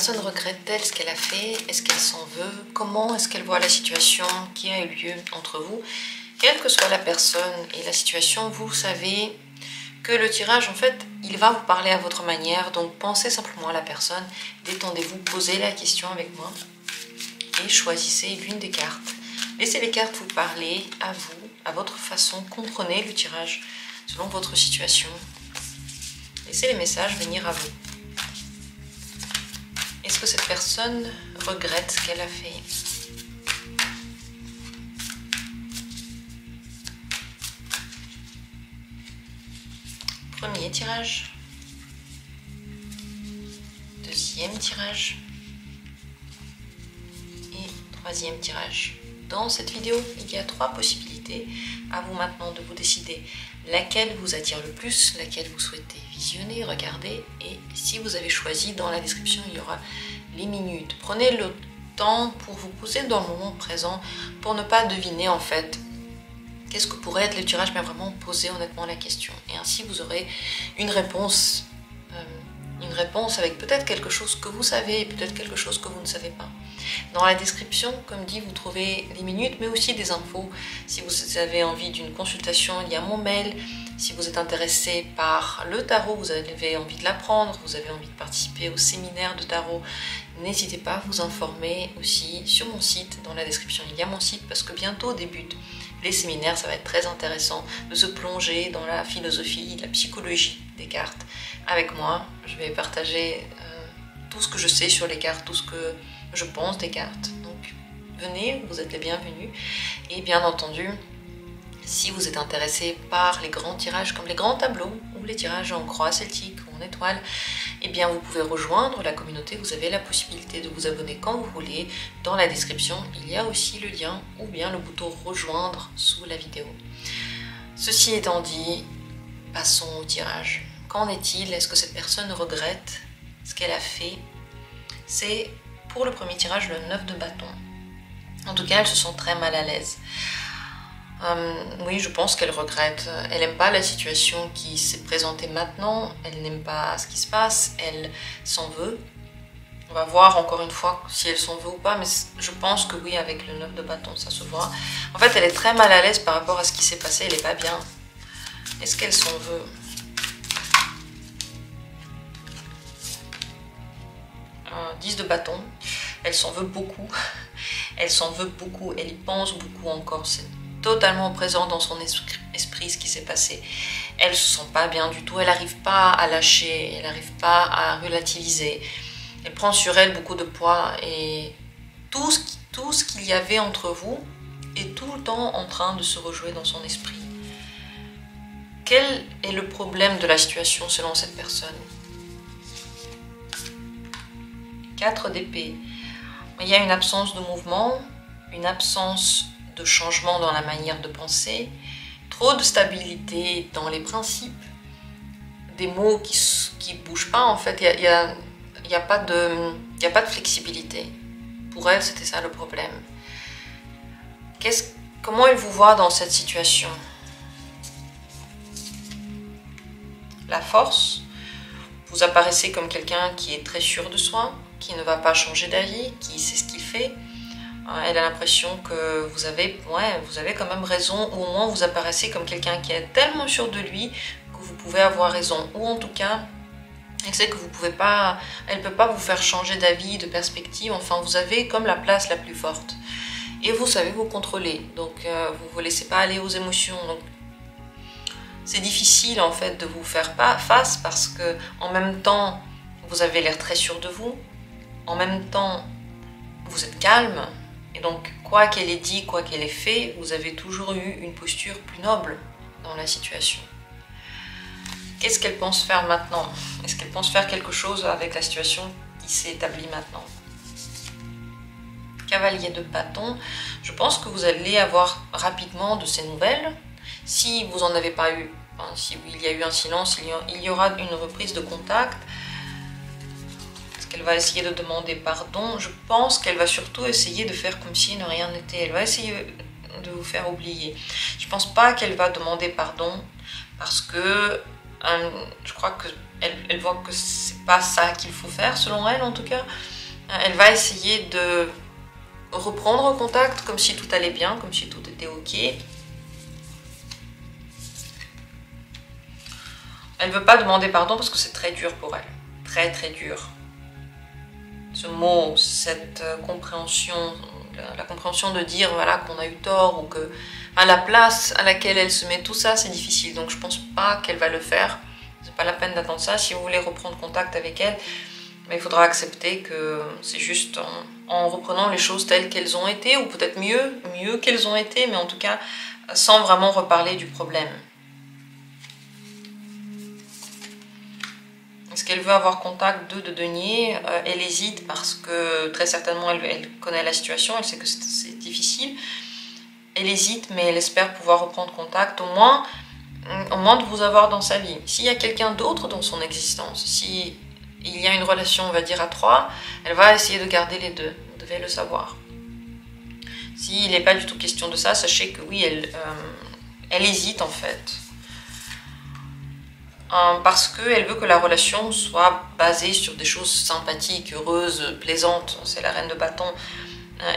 personne regrette-t-elle ce qu'elle a fait? Est-ce qu'elle s'en veut? Comment est-ce qu'elle voit la situation qui a eu lieu entre vous? Quelle que soit la personne et la situation, vous savez que le tirage, en fait, il va vous parler à votre manière. Donc, pensez simplement à la personne, détendez-vous, posez la question avec moi et choisissez l'une des cartes. Laissez les cartes vous parler à vous, à votre façon. Comprenez le tirage selon votre situation. Laissez les messages venir à vous. Est-ce que cette personne regrette ce qu'elle a fait? Premier tirage. Deuxième tirage. Et troisième tirage. Dans cette vidéo, il y a 3 possibilités. À vous maintenant de vous décider laquelle vous attire le plus, laquelle vous souhaitez visionner, regarder. Et si vous avez choisi, dans la description, il y aura les minutes. Prenez le temps pour vous poser dans le moment présent, pour ne pas deviner en fait qu'est-ce que pourrait être le tirage, mais vraiment poser honnêtement la question. Et ainsi, vous aurez une réponse avec peut-être quelque chose que vous savez et peut-être quelque chose que vous ne savez pas. Dans la description, comme dit, vous trouvez les minutes, mais aussi des infos. Si vous avez envie d'une consultation, il y a mon mail. Si vous êtes intéressé par le tarot, vous avez envie de l'apprendre, vous avez envie de participer au séminaire de tarot, n'hésitez pas à vous informer aussi sur mon site. Dans la description, il y a mon site parce que bientôt débutent les séminaires. Ça va être très intéressant de se plonger dans la philosophie, la psychologie des cartes avec moi. Je vais partager tout ce que je sais sur les cartes, tout ce que je pense des cartes. Donc venez, vous êtes les bienvenus. Et bien entendu, si vous êtes intéressé par les grands tirages comme les grands tableaux ou les tirages en croix celtique ou en étoile, eh bien vous pouvez rejoindre la communauté. Vous avez la possibilité de vous abonner quand vous voulez. Dans la description, il y a aussi le lien ou bien le bouton rejoindre sous la vidéo. Ceci étant dit, passons au tirage. Qu'en est-il? Est-ce que cette personne regrette ce qu'elle a fait? C'est pour le premier tirage le 9 de bâton. En tout cas, elle se sent très mal à l'aise. Oui, je pense qu'elle regrette. Elle n'aime pas la situation qui s'est présentée maintenant. Elle n'aime pas ce qui se passe. Elle s'en veut. On va voir encore une fois si elle s'en veut ou pas. Mais je pense que oui, avec le 9 de bâton, ça se voit. En fait, elle est très mal à l'aise par rapport à ce qui s'est passé. Elle n'est pas bien. Est-ce qu'elle s'en veut? 10 de bâton. Elle s'en veut beaucoup. Elle s'en veut beaucoup. Elle y pense beaucoup encore. C'est totalement présent dans son esprit ce qui s'est passé. Elle se sent pas bien du tout. Elle n'arrive pas à lâcher. Elle n'arrive pas à relativiser. Elle prend sur elle beaucoup de poids. Et tout ce qu'il y avait entre vous est tout le temps en train de se rejouer dans son esprit. Quel est le problème de la situation selon cette personne? 4 d'épée. Il y a une absence de mouvement, une absence de changement dans la manière de penser, trop de stabilité dans les principes, des mots qui bougent pas en fait. Il y a pas de flexibilité. Pour elle, c'était ça le problème. Comment elle vous voit dans cette situation? La force. Vous apparaissez comme quelqu'un qui est très sûr de soi, qui ne va pas changer d'avis, qui sait ce qu'il fait. Elle a l'impression que vous avez quand même raison, ou au moins vous apparaissez comme quelqu'un qui est tellement sûr de lui que vous pouvez avoir raison. Ou en tout cas, elle sait que elle ne peut pas vous faire changer d'avis, de perspective. Enfin, vous avez comme la place la plus forte. Et vous savez vous contrôler. Donc, vous ne vous laissez pas aller aux émotions. Donc, c'est difficile en fait de vous faire face parce que en même temps, vous avez l'air très sûr de vous. En même temps, vous êtes calme. Et donc, quoi qu'elle ait dit, quoi qu'elle ait fait, vous avez toujours eu une posture plus noble dans la situation. Qu'est-ce qu'elle pense faire maintenant? Est-ce qu'elle pense faire quelque chose avec la situation qui s'est établie maintenant? Cavalier de bâton. Je pense que vous allez avoir rapidement de ces nouvelles. Si vous n'en avez pas eu, si il y a eu un silence, il y aura une reprise de contact. Elle va essayer de demander pardon. Je pense qu'elle va surtout essayer de faire comme si rien n'était. Elle va essayer de vous faire oublier. Je pense pas qu'elle va demander pardon parce que je crois qu'elle voit que c'est pas ça qu'il faut faire, selon elle en tout cas. Elle va essayer de reprendre contact comme si tout allait bien, comme si tout était ok. Elle ne veut pas demander pardon parce que c'est très dur pour elle. Très très dur. Ce mot, cette compréhension, la compréhension de dire voilà, qu'on a eu tort ou que à la place à laquelle elle se met, tout ça c'est difficile. Donc je pense pas qu'elle va le faire. C'est pas la peine d'attendre ça. Si vous voulez reprendre contact avec elle, mais il faudra accepter que c'est juste en reprenant les choses telles qu'elles ont été, ou peut-être mieux qu'elles ont été, mais en tout cas sans vraiment reparler du problème. Est-ce qu'elle veut avoir contact de denier? Elle hésite parce que très certainement elle connaît la situation, elle sait que c'est difficile. Elle hésite, mais elle espère pouvoir reprendre contact, au moins de vous avoir dans sa vie. S'il y a quelqu'un d'autre dans son existence, si il y a une relation, on va dire, à 3, elle va essayer de garder les deux, vous devez le savoir. S'il n'est pas du tout question de ça, sachez que oui, elle hésite en fait. Parce qu'elle veut que la relation soit basée sur des choses sympathiques, heureuses, plaisantes. C'est la reine de bâton.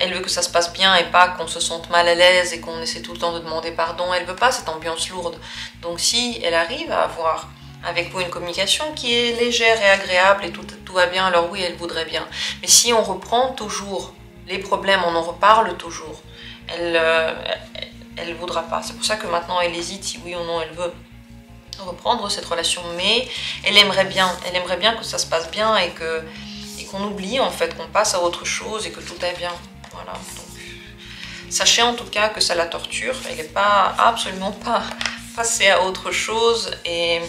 Elle veut que ça se passe bien et pas qu'on se sente mal à l'aise et qu'on essaie tout le temps de demander pardon. Elle veut pas cette ambiance lourde. Donc si elle arrive à avoir avec vous une communication qui est légère et agréable et tout va bien, alors oui, elle voudrait bien. Mais si on reprend toujours les problèmes, on en reparle toujours, elle voudra pas. C'est pour ça que maintenant elle hésite si oui ou non elle veut reprendre cette relation, mais elle aimerait bien que ça se passe bien et qu'on oublie en fait, qu'on passe à autre chose et que tout est bien. Voilà. Donc, sachez en tout cas que ça la torture. Elle n'est pas absolument pas passée à autre chose et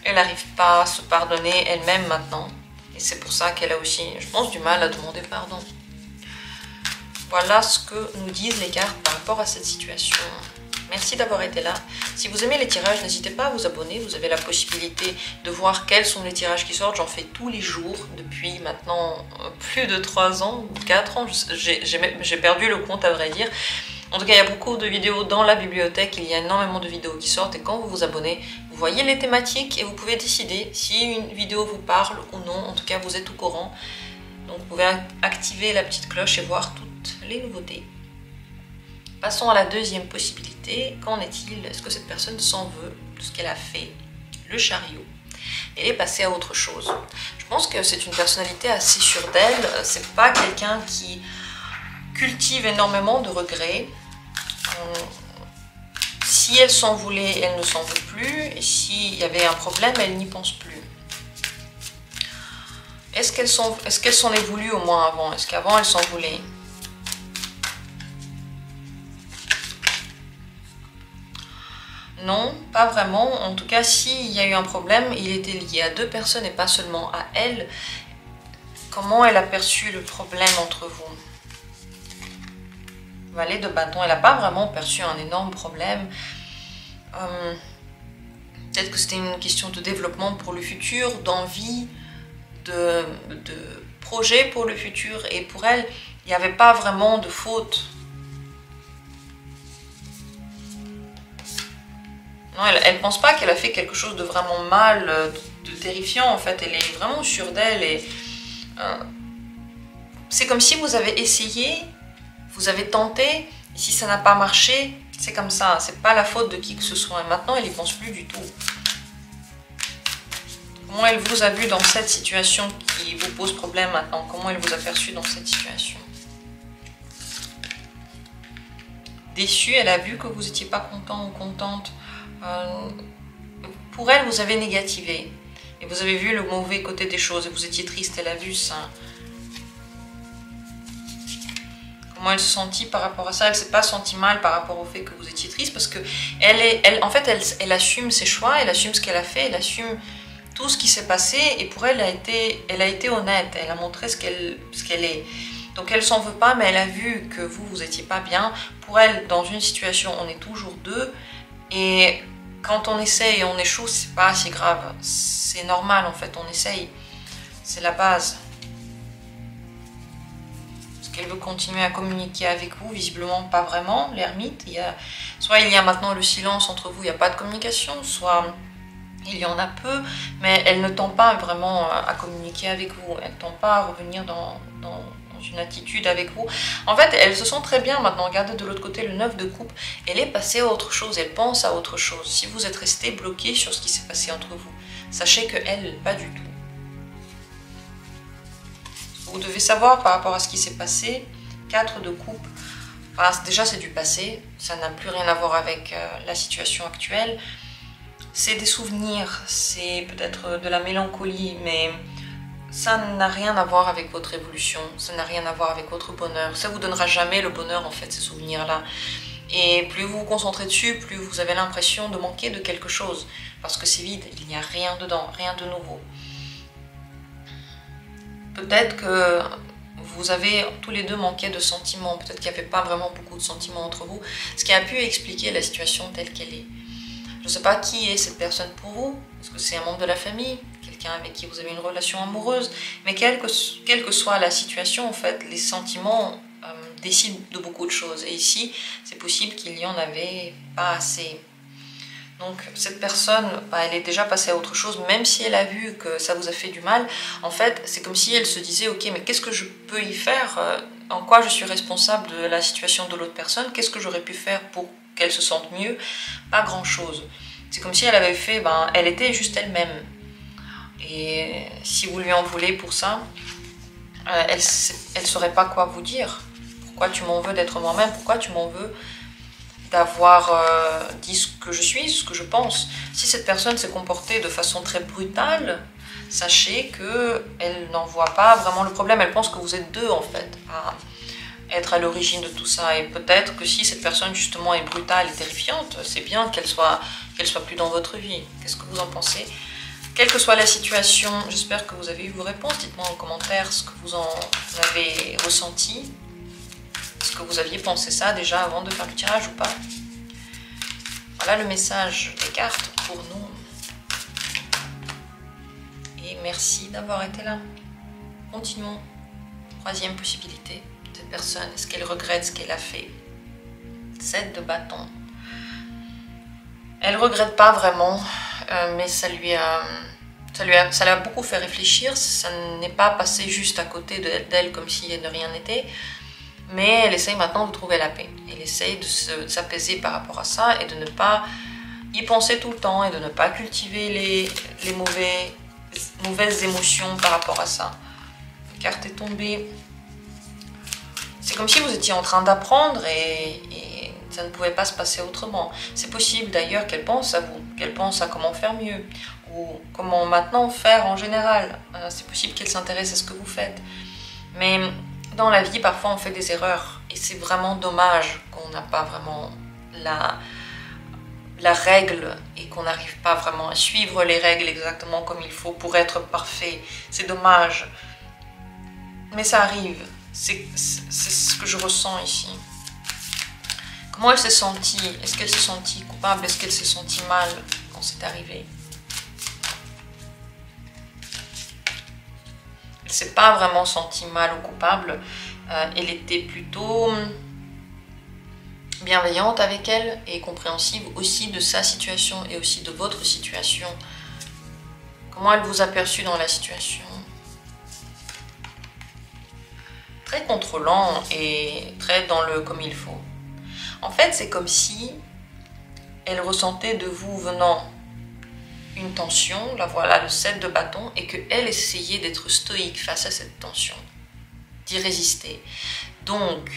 elle n'arrive pas à se pardonner elle-même maintenant. Et c'est pour ça qu'elle a aussi, je pense, du mal à demander pardon. Voilà ce que nous disent les cartes par rapport à cette situation. Merci d'avoir été là. Si vous aimez les tirages, n'hésitez pas à vous abonner. Vous avez la possibilité de voir quels sont les tirages qui sortent. J'en fais tous les jours depuis maintenant plus de 3 ans, 4 ans. J'ai perdu le compte à vrai dire. En tout cas, il y a beaucoup de vidéos dans la bibliothèque. Il y a énormément de vidéos qui sortent. Et quand vous vous abonnez, vous voyez les thématiques et vous pouvez décider si une vidéo vous parle ou non. En tout cas, vous êtes au courant. Donc, vous pouvez activer la petite cloche et voir toutes les nouveautés. Passons à la deuxième possibilité. Qu'en est-il? Est-ce que cette personne s'en veut de ce qu'elle a fait? Le chariot. Elle est passée à autre chose. Je pense que c'est une personnalité assez sûre d'elle. C'est pas quelqu'un qui cultive énormément de regrets. Si elle s'en voulait, elle ne s'en veut plus. Et s'il y avait un problème, elle n'y pense plus. Est-ce qu'elle s'en est voulu au moins avant? Est-ce qu'avant elle s'en voulait? Non, pas vraiment. En tout cas, s'il y a eu un problème, il était lié à 2 personnes et pas seulement à elle. Comment elle a perçu le problème entre vous? Valet de bâton, elle n'a pas vraiment perçu un énorme problème. Peut-être que c'était une question de développement pour le futur, d'envie, de projet pour le futur. Et pour elle, il n'y avait pas vraiment de faute. Non, elle ne pense pas qu'elle a fait quelque chose de vraiment mal, de terrifiant en fait. Elle est vraiment sûre d'elle. Et c'est comme si vous avez essayé, vous avez tenté, et si ça n'a pas marché, c'est comme ça. C'est pas la faute de qui que ce soit. Et maintenant, elle n'y pense plus du tout. Comment elle vous a vu dans cette situation qui vous pose problème maintenant? Comment elle vous a perçu dans cette situation? Déçue, elle a vu que vous n'étiez pas content ou contente. Pour elle, vous avez négativé et vous avez vu le mauvais côté des choses et vous étiez triste, elle a vu ça. Comment elle se sentit par rapport à ça? Elle ne s'est pas sentie mal par rapport au fait que vous étiez triste parce que en fait, elle assume ses choix, elle assume ce qu'elle a fait, elle assume tout ce qui s'est passé et pour elle, elle a été honnête, elle a montré ce qu'elle est. Donc elle s'en veut pas, mais elle a vu que vous étiez pas bien. Pour elle, dans une situation, on est toujours 2 et quand on essaye et on échoue, c'est pas si grave. C'est normal en fait, on essaye. C'est la base. Est-ce qu'elle veut continuer à communiquer avec vous? Visiblement pas vraiment, l'ermite. Soit il y a maintenant le silence entre vous, il n'y a pas de communication, soit il y en a peu, mais elle ne tend pas vraiment à communiquer avec vous. Elle ne tend pas à revenir dans dans une attitude avec vous. En fait, elle se sent très bien maintenant. Regardez de l'autre côté le 9 de coupe. Elle est passée à autre chose, elle pense à autre chose. Si vous êtes resté bloqué sur ce qui s'est passé entre vous, sachez que elle, pas du tout. Vous devez savoir par rapport à ce qui s'est passé, 4 de coupe. Enfin, déjà, c'est du passé. Ça n'a plus rien à voir avec la situation actuelle. C'est des souvenirs, c'est peut-être de la mélancolie, mais ça n'a rien à voir avec votre évolution, ça n'a rien à voir avec votre bonheur. Ça vous donnera jamais le bonheur, en fait, ces souvenirs-là. Et plus vous vous concentrez dessus, plus vous avez l'impression de manquer de quelque chose. Parce que c'est vide, il n'y a rien dedans, rien de nouveau. Peut-être que vous avez tous les deux manqué de sentiments. Peut-être qu'il n'y avait pas vraiment beaucoup de sentiments entre vous. Ce qui a pu expliquer la situation telle qu'elle est. Je ne sais pas qui est cette personne pour vous. Est-ce que c'est un membre de la famille? Quelqu'un avec qui vous avez une relation amoureuse? Mais quelle que soit la situation, en fait, les sentiments décident de beaucoup de choses. Et ici, c'est possible qu'il n'y en avait pas assez. Donc cette personne, elle est déjà passée à autre chose, même si elle a vu que ça vous a fait du mal. En fait, c'est comme si elle se disait, ok, mais qu'est-ce que je peux y faire? En quoi je suis responsable de la situation de l'autre personne? Qu'est-ce que j'aurais pu faire pour qu'elle se sente mieux? Pas grand-chose. C'est comme si elle avait fait, elle était juste elle-même. Et si vous lui en voulez pour ça, elle saurait pas quoi vous dire. Pourquoi tu m'en veux d'être moi-même? Pourquoi tu m'en veux d'avoir dit ce que je suis, ce que je pense? Si cette personne s'est comportée de façon très brutale, sachez qu'elle n'en voit pas vraiment le problème. Elle pense que vous êtes deux, en fait, à être à l'origine de tout ça. Et peut-être que si cette personne, justement, est brutale et terrifiante, c'est bien qu'elle soit plus dans votre vie. Qu'est-ce que vous en pensez? Quelle que soit la situation, j'espère que vous avez eu vos réponses. Dites-moi en commentaire ce que vous en avez ressenti. Est-ce que vous aviez pensé ça déjà avant de faire le tirage ou pas? Voilà le message des cartes pour nous. Et merci d'avoir été là. Continuons. Troisième possibilité. Cette personne, est-ce qu'elle regrette ce qu'elle a fait? 7 de bâton. Elle ne regrette pas vraiment, mais ça l'a beaucoup fait réfléchir. Ça n'est pas passé juste à côté d'elle comme si de rien n'était. Mais elle essaye maintenant de trouver la paix. Elle essaye de s'apaiser par rapport à ça et de ne pas y penser tout le temps et de ne pas cultiver les mauvaises émotions par rapport à ça. La carte est tombée. C'est comme si vous étiez en train d'apprendre et ça ne pouvait pas se passer autrement. C'est possible d'ailleurs qu'elle pense à vous, qu'elle pense à comment faire mieux ou comment maintenant faire en général. C'est possible qu'elle s'intéresse à ce que vous faites. Mais dans la vie, parfois, on fait des erreurs. Et c'est vraiment dommage qu'on n'a pas vraiment la règle et qu'on n'arrive pas vraiment à suivre les règles exactement comme il faut pour être parfait. C'est dommage. Mais ça arrive. C'est ce que je ressens ici. Comment elle s'est sentie? Est-ce qu'elle s'est sentie coupable? Est-ce qu'elle s'est sentie mal quand c'est arrivé? Elle ne s'est pas vraiment sentie mal ou coupable. Elle était plutôt bienveillante avec elle et compréhensive aussi de sa situation et aussi de votre situation. Comment elle vous a perçu dans la situation? Très contrôlant et très dans le comme il faut. En fait, c'est comme si elle ressentait de vous venant une tension, là voilà le 7 de bâton, et qu'elle essayait d'être stoïque face à cette tension, d'y résister. Donc,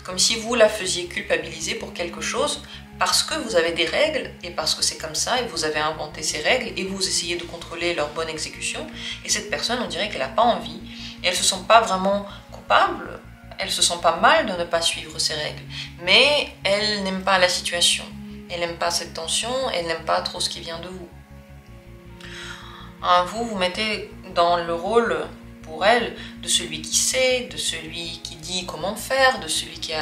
comme si vous la faisiez culpabiliser pour quelque chose, parce que vous avez des règles, et parce que c'est comme ça, et vous avez inventé ces règles, et vous essayez de contrôler leur bonne exécution, et cette personne, on dirait qu'elle n'a pas envie, et elle ne se sent pas vraiment coupable, elle se sent pas mal de ne pas suivre ces règles, mais elle n'aime pas la situation, elle n'aime pas cette tension, elle n'aime pas trop ce qui vient de vous. Vous vous mettez dans le rôle, pour elle, de celui qui sait, de celui qui dit comment faire, de celui qui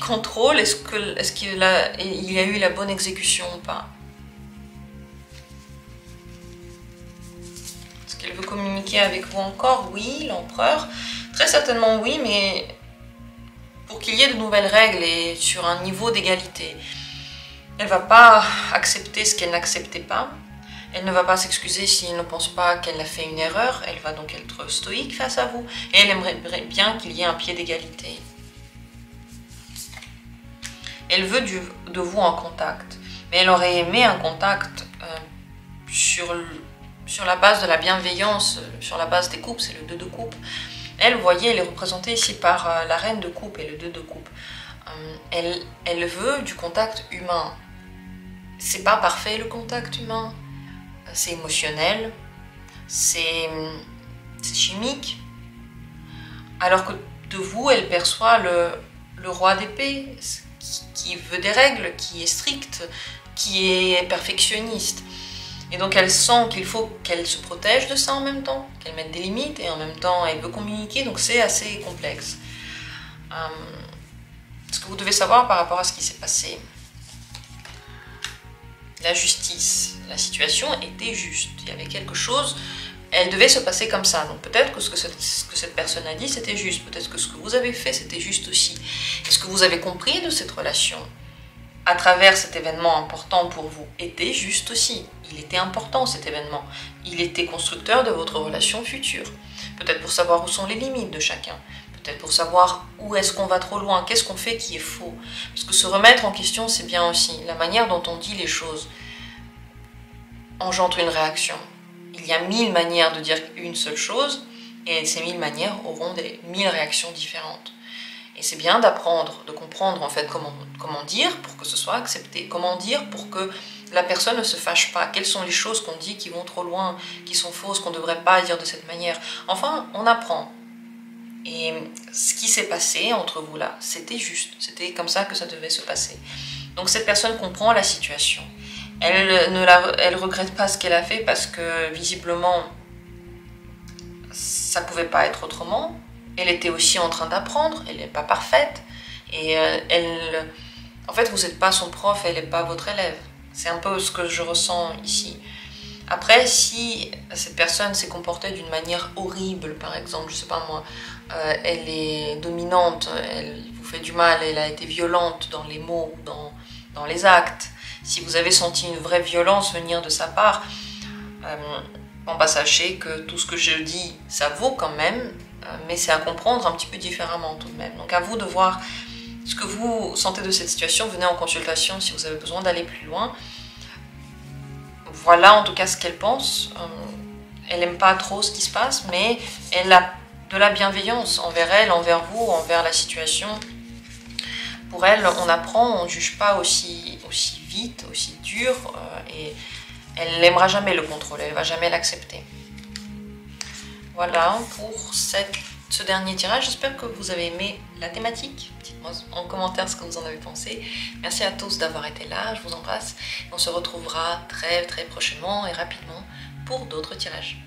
contrôle, est-ce qu'il y a eu la bonne exécution ou pas? Est-ce qu'elle veut communiquer avec vous encore? Oui, l'empereur. Très certainement oui, mais pour qu'il y ait de nouvelles règles et sur un niveau d'égalité. Elle ne va pas accepter ce qu'elle n'acceptait pas. Elle ne va pas s'excuser s'il ne pense pas qu'elle a fait une erreur. Elle va donc être stoïque face à vous. Et elle aimerait bien qu'il y ait un pied d'égalité. Elle veut de vous en contact. Mais elle aurait aimé un contact sur la base de la bienveillance, sur la base des coupes, c'est le 2 de coupe. Elle, vous voyez, elle est représentée ici par la reine de coupe et le 2 de coupe. Elle veut du contact humain. C'est pas parfait le contact humain. C'est émotionnel, c'est chimique. Alors que de vous, elle perçoit le roi d'épée, qui veut des règles, qui est strict, qui est perfectionniste. Et donc elle sent qu'il faut qu'elle se protège de ça en même temps, qu'elle mette des limites et en même temps elle veut communiquer, donc c'est assez complexe. Ce que vous devez savoir par rapport à ce qui s'est passé, la justice, la situation était juste, il y avait quelque chose, elle devait se passer comme ça. Donc peut-être que ce que cette personne a dit c'était juste, peut-être que ce que vous avez fait c'était juste aussi. Et ce que vous avez compris de cette relation à travers cet événement important pour vous était juste aussi. Il était important cet événement. Il était constructeur de votre relation future. Peut-être pour savoir où sont les limites de chacun. Peut-être pour savoir où est-ce qu'on va trop loin, qu'est-ce qu'on fait qui est faux. Parce que se remettre en question, c'est bien aussi. La manière dont on dit les choses engendre une réaction. Il y a 1000 manières de dire une seule chose, et ces 1000 manières auront des 1000 réactions différentes. Et c'est bien d'apprendre, de comprendre en fait comment dire pour que ce soit accepté, comment dire pour que la personne ne se fâche pas, quelles sont les choses qu'on dit qui vont trop loin, qui sont fausses, qu'on ne devrait pas dire de cette manière. Enfin, on apprend. Et ce qui s'est passé entre vous là, c'était juste, c'était comme ça que ça devait se passer. Donc cette personne comprend la situation. Elle regrette pas ce qu'elle a fait parce que visiblement, ça pouvait pas être autrement. Elle était aussi en train d'apprendre, elle n'est pas parfaite. Et en fait, vous n'êtes pas son prof, elle n'est pas votre élève. C'est un peu ce que je ressens ici. Après, si cette personne s'est comportée d'une manière horrible, par exemple, je sais pas moi, elle est dominante, elle vous fait du mal, elle a été violente dans les mots ou dans les actes, si vous avez senti une vraie violence venir de sa part, sachez que tout ce que je dis, ça vaut quand même, mais c'est à comprendre un petit peu différemment tout de même. Donc à vous de voir ce que vous sentez de cette situation, venez en consultation si vous avez besoin d'aller plus loin. Voilà en tout cas ce qu'elle pense. Elle n'aime pas trop ce qui se passe, mais elle a de la bienveillance envers elle, envers vous, envers la situation. Pour elle, on apprend, on ne juge pas aussi vite, aussi dur, et elle n'aimera jamais le contrôle, elle ne va jamais l'accepter. Voilà pour ce dernier tirage. J'espère que vous avez aimé la thématique. Dites-moi en commentaire ce que vous en avez pensé. Merci à tous d'avoir été là, je vous embrasse. On se retrouvera très très prochainement et rapidement pour d'autres tirages.